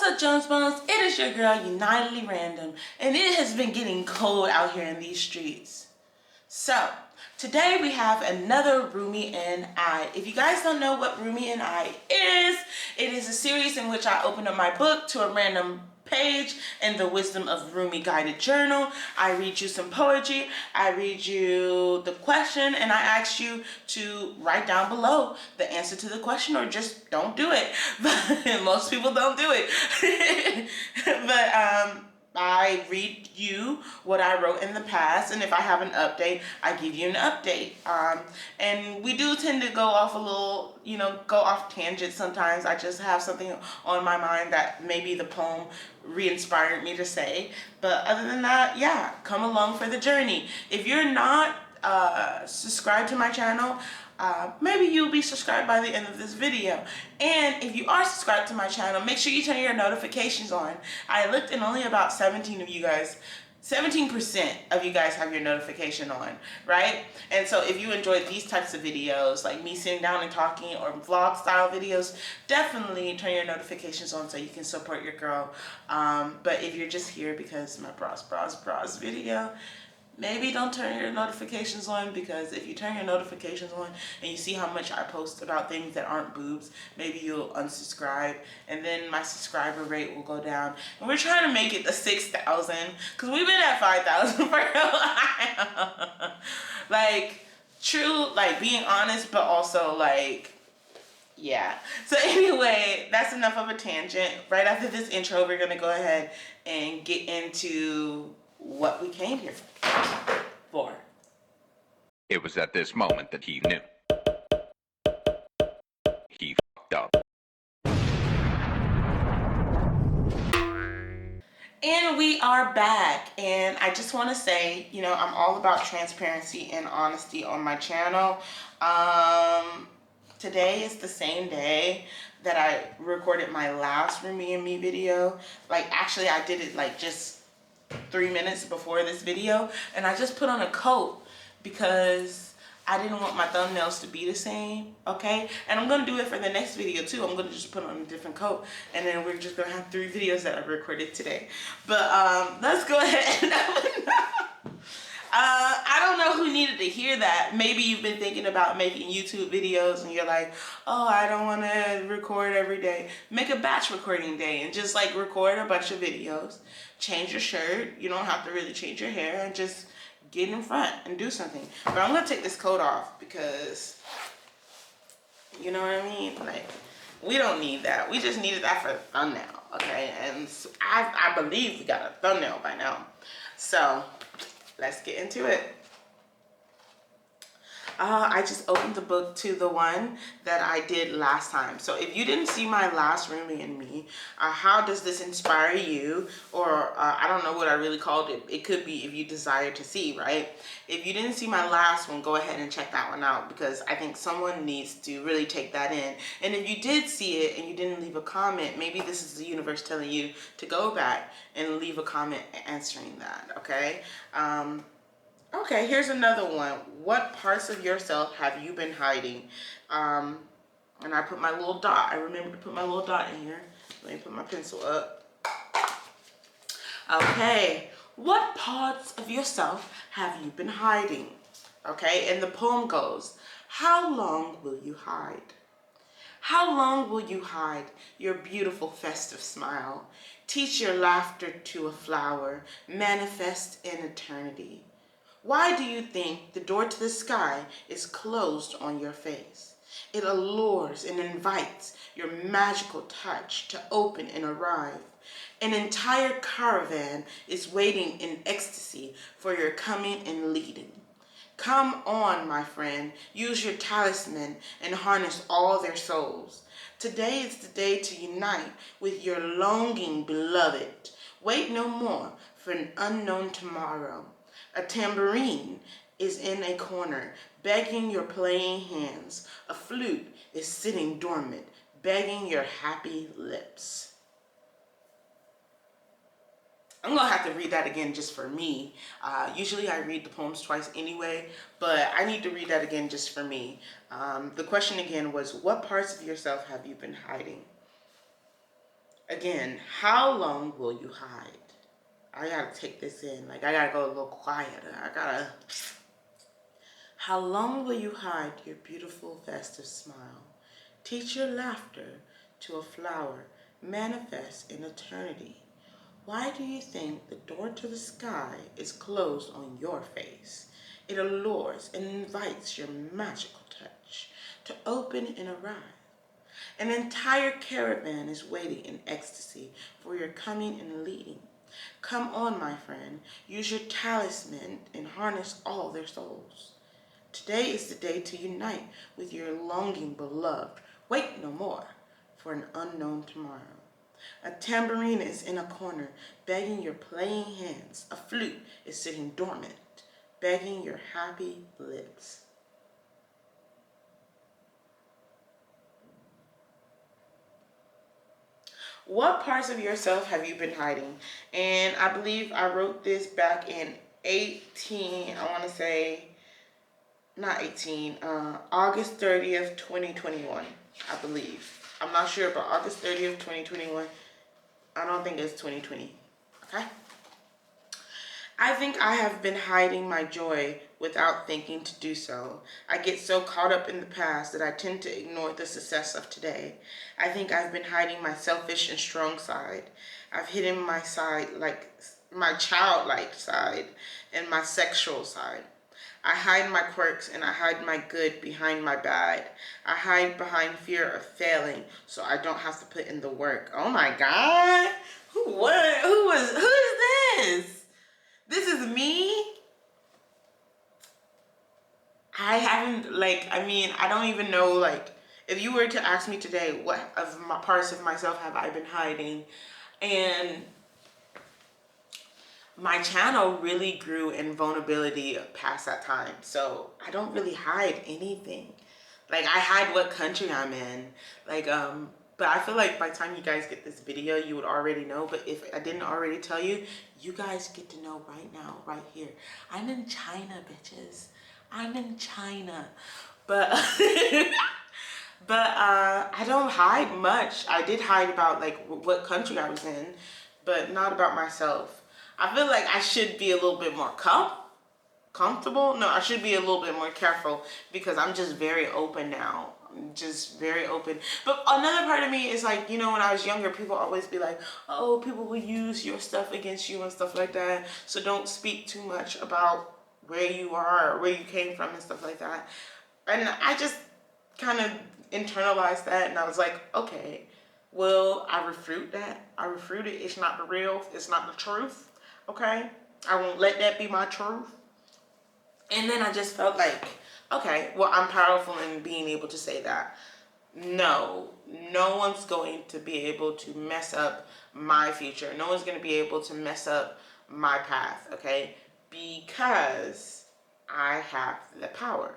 What's up, Jones Bones? It is your girl, Unitedly Random, and it has been getting cold out here in these streets. So, today we have another Rumi and I. If you guys don't know what Rumi and I is, it is a series in which I open up my book to a random page in the Wisdom of Rumi guided journal. I read you some poetry, I read you the question, and I ask you to write down below the answer to the question or just don't do it. But most people don't do it. But I read you what I wrote in the past, and if I have an update, I give you an update. And we do tend to go off a little, go off tangents sometimes. I just have something on my mind that maybe the poem re-inspired me to say. But other than that, yeah, come along for the journey. If you're not subscribed to my channel, maybe you'll be subscribed by the end of this video. And if you are subscribed to my channel, make sure you turn your notifications on. I looked and only about 17% of you guys have your notification on, right? And so if you enjoy these types of videos, like me sitting down and talking or vlog style videos, definitely turn your notifications on so you can support your girl. But if you're just here because my bras video, maybe don't turn your notifications on, because if you turn your notifications on and you see how much I post about things that aren't boobs, maybe you'll unsubscribe, and then my subscriber rate will go down. And we're trying to make it to 6,000 because we've been at 5,000 for a while. Like, true, like being honest, but also like, yeah. So anyway, that's enough of a tangent. Right after this intro, we're gonna go ahead and get into what we came here for. It was at this moment that he knew. He fucked up. And we are back, and I just want to say, I'm all about transparency and honesty on my channel. Today is the same day that I recorded my last Rumi and Me video. Like, actually, I did it like just 3 minutes before this video, and I just put on a coat because I didn't want my thumbnails to be the same, okay? And I'm gonna do it for the next video too. I'm gonna just put on a different coat, and then we're just gonna have 3 videos that I recorded today. But let's go ahead. I don't know who needed to hear that. Maybe you've been thinking about making YouTube videos and you're like, oh, I don't want to record every day. Make a batch recording day and just like record a bunch of videos. Change your shirt. You don't have to really change your hair, and just get in front and do something. But I'm going to take this coat off because, you know what I mean? Like, we don't need that. We just needed that for the thumbnail, okay? And so I believe we got a thumbnail by now. So let's get into it. I just opened the book to the one that I did last time. So if you didn't see my last Rumi and Me, how does this inspire you? Or I don't know what I really called it. It could be if you desire to see, right? If you didn't see my last one, go ahead and check that one out, because I think someone needs to really take that in. And if you did see it and you didn't leave a comment, maybe this is the universe telling you to go back and leave a comment answering that, okay? Okay, here's another one. What parts of yourself have you been hiding? And I put my little dot. I remember to put my little dot in here. Let me put my pencil up. Okay, what parts of yourself have you been hiding? Okay, and the poem goes, how long will you hide? How long will you hide your beautiful festive smile? Teach your laughter to a flower, manifest in eternity. Why do you think the door to the sky is closed on your face? It allures and invites your magical touch to open and arrive. An entire caravan is waiting in ecstasy for your coming and leading. Come on, my friend, use your talisman and harness all their souls. Today is the day to unite with your longing beloved. Wait no more for an unknown tomorrow. A tambourine is in a corner, begging your playing hands. A flute is sitting dormant, begging your happy lips. I'm going to have to read that again just for me. Usually I read the poems twice anyway, but I need to read that again just for me. The question again was, what parts of yourself have you been hiding? Again, how long will you hide? I gotta take this in. Like, I gotta go a little quieter. How long will you hide your beautiful festive smile? Teach your laughter to a flower, manifest in eternity. Why do you think the door to the sky is closed on your face? It allures and invites your magical touch to open and arrive. An entire caravan is waiting in ecstasy for your coming and leading. Come on, my friend, use your talisman and harness all their souls. Today is the day to unite with your longing beloved. Wait no more for an unknown tomorrow. A tambourine is in a corner, begging your playing hands. A flute is sitting dormant, begging your happy lips. What parts of yourself have you been hiding? And I believe I wrote this back in 18, I want to say, not 18, August 30th, 2021, I believe. I'm not sure, but August 30th, 2021. I don't think it's 2020, okay? I think I have been hiding my joy without thinking to do so. I get so caught up in the past that I tend to ignore the success of today. I think I've been hiding my selfish and strong side. I've hidden my side, like my childlike side and my sexual side. I hide my quirks and I hide my good behind my bad. I hide behind fear of failing so I don't have to put in the work. Oh my God. Who is this? This is me? I haven't, I don't even know, if you were to ask me today, what of my parts of myself have I been hiding? And my channel really grew in vulnerability past that time. So I don't really hide anything. Like, I hide what country I'm in. But I feel like by the time you guys get this video, you would already know. But if I didn't already tell you, you guys get to know right now, right here. I'm in China, bitches. I'm in China. But I don't hide much. I did hide about what country I was in, but not about myself. I feel like I should be a little bit more comfortable. No, I should be a little bit more careful because I'm just very open now. I'm just very open. But another part of me is like, when I was younger, people always be like, oh, people will use your stuff against you and stuff like that. So don't speak too much about where you are or where you came from and stuff like that. And I just kind of internalized that, and I was like, okay, well, I refute that. I refute it. It's not the real. It's not the truth. Okay? I won't let that be my truth. And then I just felt like, okay, well, I'm powerful in being able to say that. No one's going to be able to mess up my future. No one's going to be able to mess up my path, okay? Because I have the power.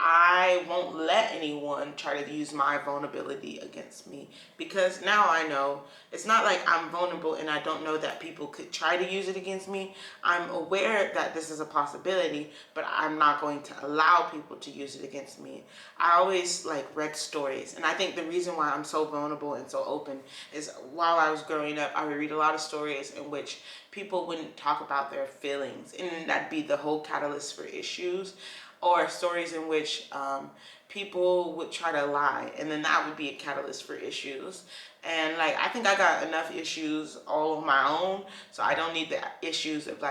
I won't let anyone try to use my vulnerability against me, because now I know it's not like I'm vulnerable and I don't know that people could try to use it against me. I'm aware that this is a possibility, but I'm not going to allow people to use it against me. I always read stories, and I think the reason why I'm so vulnerable and so open is while I was growing up, I would read a lot of stories in which people wouldn't talk about their feelings, and that'd be the whole catalyst for issues. Or stories in which people would try to lie, and then that would be a catalyst for issues. And I think I got enough issues all of my own, so I don't need the issues of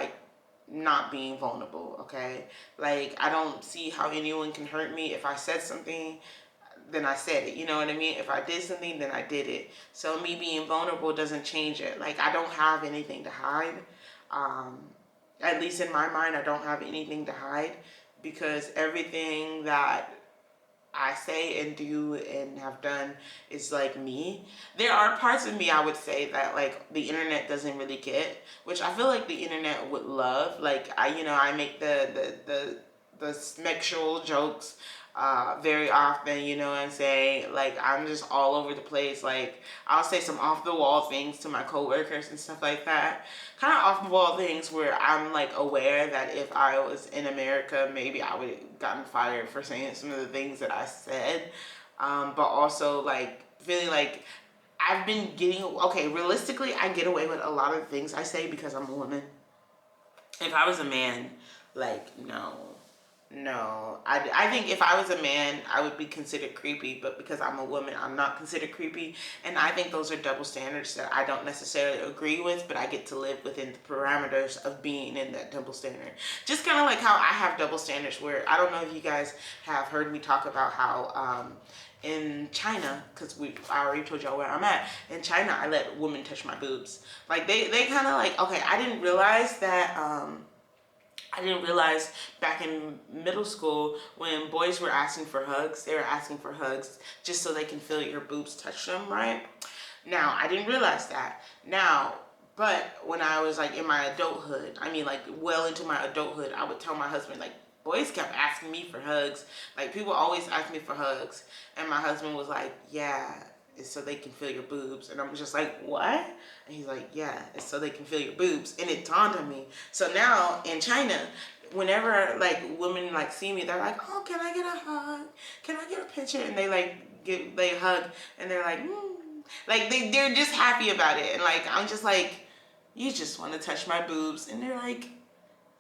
not being vulnerable, okay? I don't see how anyone can hurt me. If I said something, then I said it, you know what I mean? If I did something, then I did it. So me being vulnerable doesn't change it. I don't have anything to hide. At least in my mind, I don't have anything to hide, because everything that I say and do and have done is me. There are parts of me, I would say, that the internet doesn't really get, which I feel like the internet would love. I make the sexual jokes very often, and say I'm just all over the place. I'll say some off the wall things to my coworkers and stuff like that. Kind of off the wall things where I'm aware that if I was in America, maybe I would have gotten fired for saying some of the things that I said. But also feeling I've been getting, okay, realistically, I get away with a lot of things I say because I'm a woman. If I was a man, like, no. I think if I was a man, I would be considered creepy, but because I'm a woman, I'm not considered creepy. And I think those are double standards that I don't necessarily agree with, but I get to live within the parameters of being in that double standard. Just kind of like how I have double standards where, I don't know if you guys have heard me talk about how, in China, because I already told y'all where I'm at. In China, I let women touch my boobs. Like, they kind of like, okay, I didn't realize that, I didn't realize back in middle school when boys were asking for hugs, they were asking for hugs just so they can feel your boobs touch them, right? Now, I didn't realize that. Now, but when I was like in my adulthood, I mean like well into my adulthood, I would tell my husband, like, boys kept asking me for hugs. Like, people always ask me for hugs. And my husband was like, yeah, it's so they can feel your boobs. And I'm just like, what? And he's like, yeah, it's so they can feel your boobs. And it dawned on me. So now in China, whenever like women like see me, they're like, oh, can I get a hug? Can I get a picture? And they like they hug and they're like, like they're just happy about it. And like, I'm just like, you just want to touch my boobs. And they're like,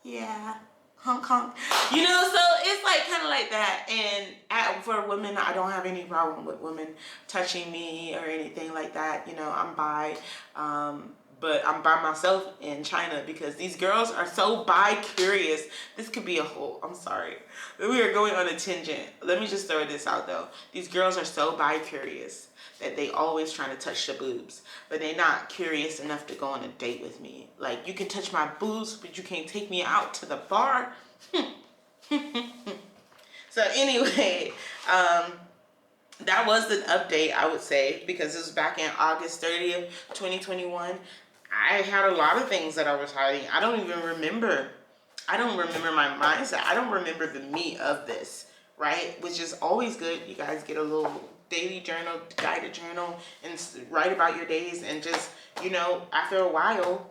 yeah. Honk honk, you know, so it's like kind of like that. And for women, I don't have any problem with women touching me or anything like that. You know, I'm bi, but I'm by myself in China because these girls are so bi-curious. This could be a whole, I'm sorry, we are going on a tangent. Let me just throw this out though. These girls are so bi-curious that they always trying to touch the boobs, but they're not curious enough to go on a date with me. Like, you can touch my boobs, but you can't take me out to the bar. So anyway, that was an update, I would say, because this was back in August 30th, 2021. I had a lot of things that I was hiding. I don't even remember. I don't remember my mindset. I don't remember the meat of this, right? Which is always good. You guys get a little daily journal, guided journal, and write about your days, and just, you know, after a while,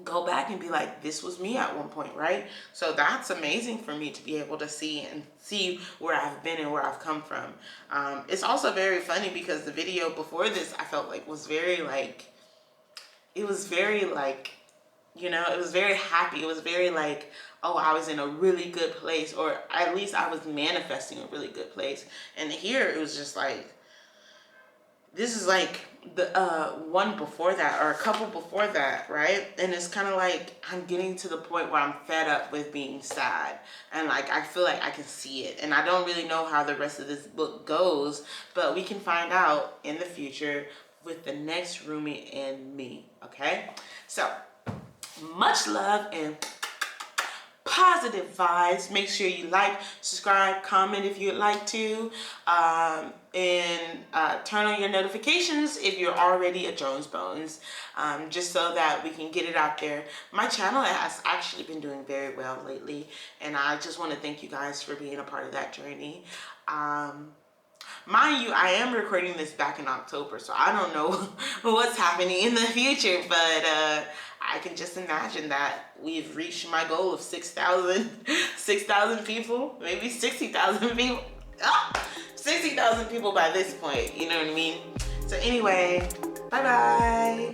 go back and be like, this was me at one point, right? So that's amazing for me to be able to see where I've been and where I've come from. It's also very funny because the video before this, I felt like was very like, it was very like, you know, it was very happy. It was very like, oh, I was in a really good place, or at least I was manifesting a really good place. And here it was just like, this is like the one before that, or a couple before that, right? And it's kind of like I'm getting to the point where I'm fed up with being sad, and like I feel like I can see it. And I don't really know how the rest of this book goes, but we can find out in the future with the next Rumi and me. Okay, so much love and positive vibes. Make sure you like, subscribe, comment if you'd like to, and turn on your notifications if you're already a Jones Bones, just so that we can get it out there. My channel has actually been doing very well lately, and I just want to thank you guys for being a part of that journey. Mind you, I am recording this back in October, so I don't know what's happening in the future, but I can just imagine that we've reached my goal of 6,000 people, maybe 60,000 people. 60,000 people by this point, you know what I mean? So anyway, bye-bye.